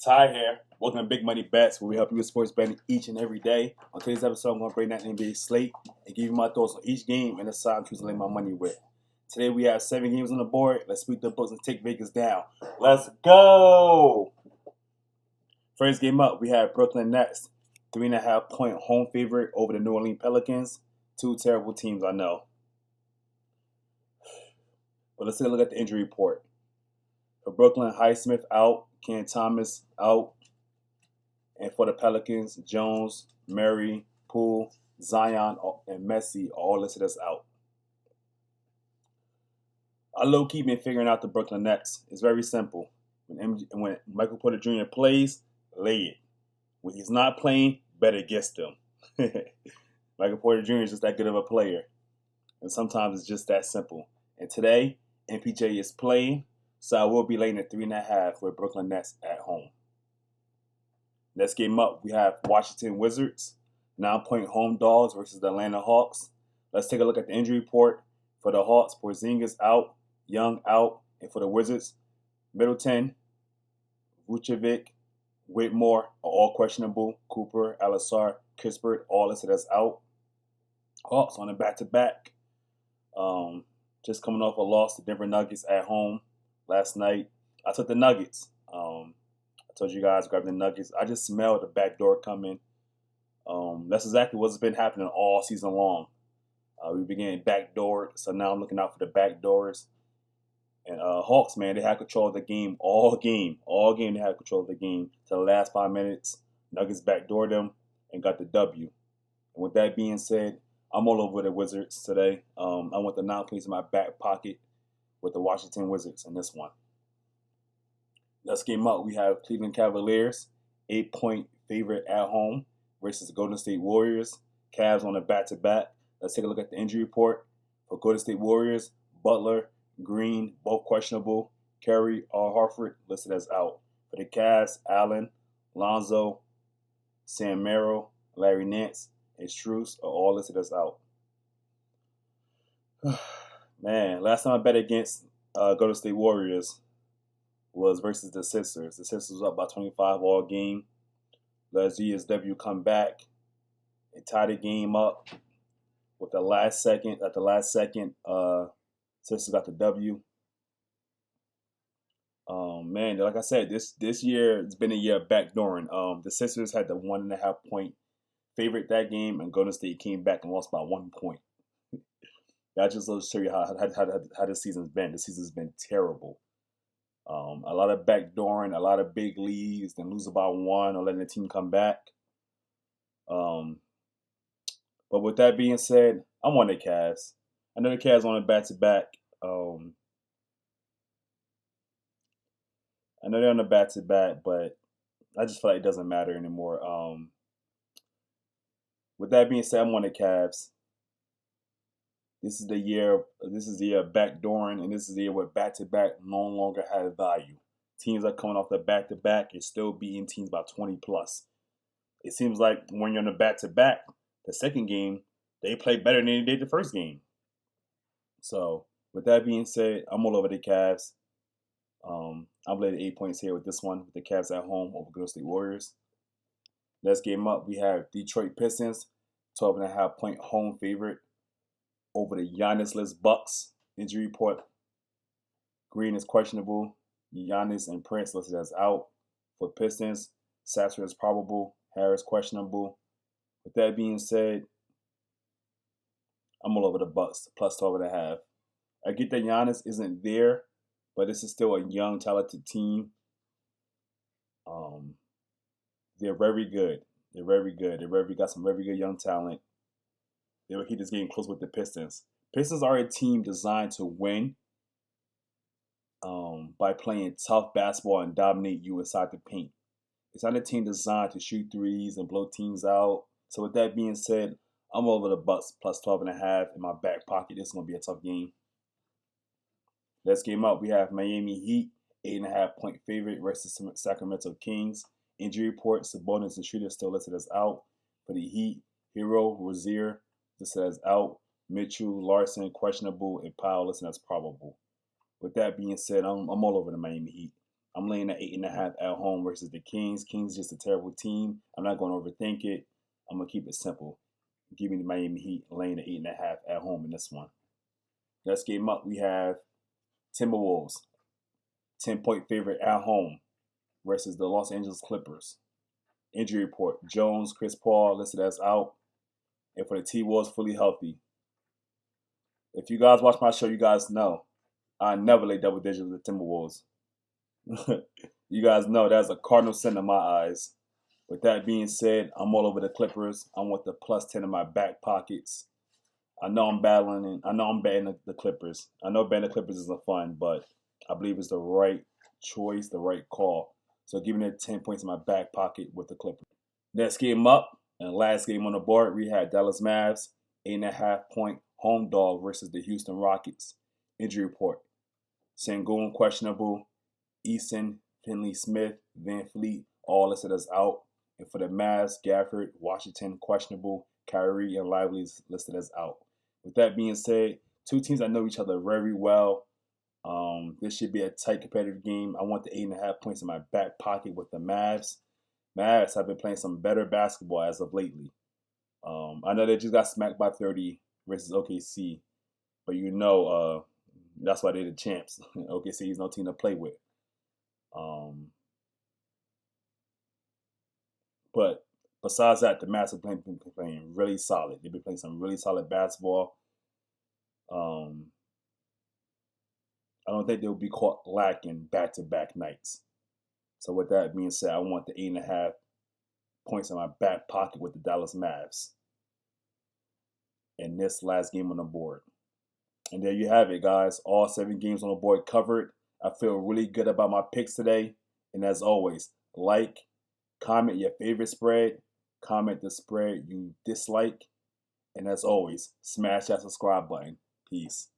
Ty here. Welcome to Big Money Bets, where we help you with sports betting each and every day. On today's episode, I'm going to break down the NBA slate and give you my thoughts on each game and the side I'm choosing to lay my money with. Today we have 7 games on the board. Let's beat the books and take Vegas down. Let's go! First game up, we have Brooklyn Nets, 3.5-point home favorite over the New Orleans Pelicans. Two terrible teams, I know. But let's take a look at the injury report. For Brooklyn, Highsmith out, Ken Thomas out. And for the Pelicans, Jones, Murray, Poole, Zion, and Messi are all listed as out. I low-key been figuring out the Brooklyn Nets. It's very simple. When Michael Porter Jr. plays, lay it. When he's not playing, bet against him. Michael Porter Jr. is just that good of a player. And sometimes it's just that simple. And today, MPJ is playing, so I will be laying at 3.5 with Brooklyn Nets at home. Next game up, we have Washington Wizards, 9-point home dogs versus the Atlanta Hawks. Let's take a look at the injury report. For the Hawks, Porzingis out, Young out, and for the Wizards, Middleton, Vucevic, Whitmore are all questionable. Cooper, Alisar, Kispert, all listed as out. Hawks on a back-to-back. Just coming off a loss to Denver Nuggets at home last night. I took the Nuggets. I told you guys grab the Nuggets. I just smelled the back door coming. That's exactly what's been happening all season long. We began backdoored, so now I'm looking out for the back doors. And Hawks, man, they had control of the game all game. All game they had control of the game. To the last 5 minutes, Nuggets backdoored them and got the W. And with that being said, I'm all over the Wizards today. I want the 9 points in my back pocket with the Washington Wizards in this one. Next game up, we have Cleveland Cavaliers, 8-point favorite at home versus the Golden State Warriors. Cavs on a back-to-back. Let's take a look at the injury report. For Golden State Warriors, Butler, Green, both questionable. Curry, Harford listed as out. For the Cavs, Allen, Lonzo, Sam Merrill, Larry Nance, and Strus are all listed as out. Man, last time I bet against Golden State Warriors was versus the Sixers. The Sixers was up by 25 all game. Let GSW come back and tie the game up with the last second. At the last second, Sixers got the W. Man, like I said, this year it's been a year of backdooring. The Sixers had the 1.5-point favorite that game, and Golden State came back and lost by 1 point. That just shows you how this season's been. This season's been terrible. A lot of backdooring, a lot of big leads, then lose by 1 or letting the team come back. But with that being said, I'm on the Cavs. I know the Cavs on a back-to-back. I know they're on a back-to-back, but I just feel like it doesn't matter anymore. With that being said, I'm on the Cavs. This is the year. This is the year of backdooring, and this is the year where back-to-back no longer have value. Teams are coming off the back-to-back and still beating teams by 20 plus. It seems like when you're on the back-to-back, the second game they play better than they did the first game. So with that being said, I'm all over the Cavs. I'm laying 8 points here with this one with the Cavs at home over Golden State Warriors. Next game up, we have Detroit Pistons, 12.5-point home favorite over the Giannis-less Bucks. Injury report: Green is questionable. Giannis and Prince listed as out. For Pistons, Sasser is probable. Harris questionable. With that being said, I'm all over the Bucks, plus 12.5. I get that Giannis isn't there, but this is still a young, talented team. They're very good. They're very good. They got some very good young talent. They will keep this game close with the Pistons. Pistons are a team designed to win by playing tough basketball and dominate you inside the paint. It's not a team designed to shoot threes and blow teams out. So with that being said, I'm over the Bucks plus 12.5 in my back pocket. This is going to be a tough game. Next game up, we have Miami Heat, 8.5-point favorite versus Sacramento Kings. Injury report: Sabonis and Schroeder still listed as out. For the Heat, Hero, Rozier listed as out. Mitchell, Larson questionable, and Powell listed as probable. With that being said, I'm all over the Miami Heat. I'm laying at 8.5 at home versus the Kings. Kings just a terrible team. I'm not going to overthink it. I'm gonna keep it simple. Give me the Miami Heat laying at 8.5 at home in this one. Next game up, we have Timberwolves, 10-point favorite at home versus the Los Angeles Clippers. Injury report: Jones, Chris Paul listed as out, and for the T-Wolves, fully healthy. If you guys watch my show, you guys know I never lay double digits with the Timberwolves. You guys know that's a cardinal sin in my eyes. With that being said, I'm all over the Clippers. I want the +10 in my back pockets. I know I'm betting the Clippers. I know betting the Clippers isn't fun, but I believe it's the right choice, the right call. So give me the 10 points in my back pocket with the Clippers. Next game up, and last game on the board, we had Dallas Mavs, 8.5-point home dog versus the Houston Rockets. Injury report: Sengun questionable, Eason, Finley Smith, Van Fleet, all listed as out. And for the Mavs, Gafford, Washington questionable, Kyrie and Lively listed as out. With that being said, two teams that know each other very well. This should be a tight competitive game. I want the 8.5 points in my back pocket with the Mavs. Mavs have been playing some better basketball as of lately. I know they just got smacked by 30 versus OKC, but that's why they're the champs. OKC is no team to play with. But besides that, the Mavs have been playing really solid. They've been playing some really solid basketball. I don't think they'll be caught lacking back-to-back nights. So with that being said, I want the 8.5 points in my back pocket with the Dallas Mavs in this last game on the board. And there you have it, guys. All 7 games on the board covered. I feel really good about my picks today. And as always, like, comment your favorite spread, comment the spread you dislike, and as always, smash that subscribe button. Peace.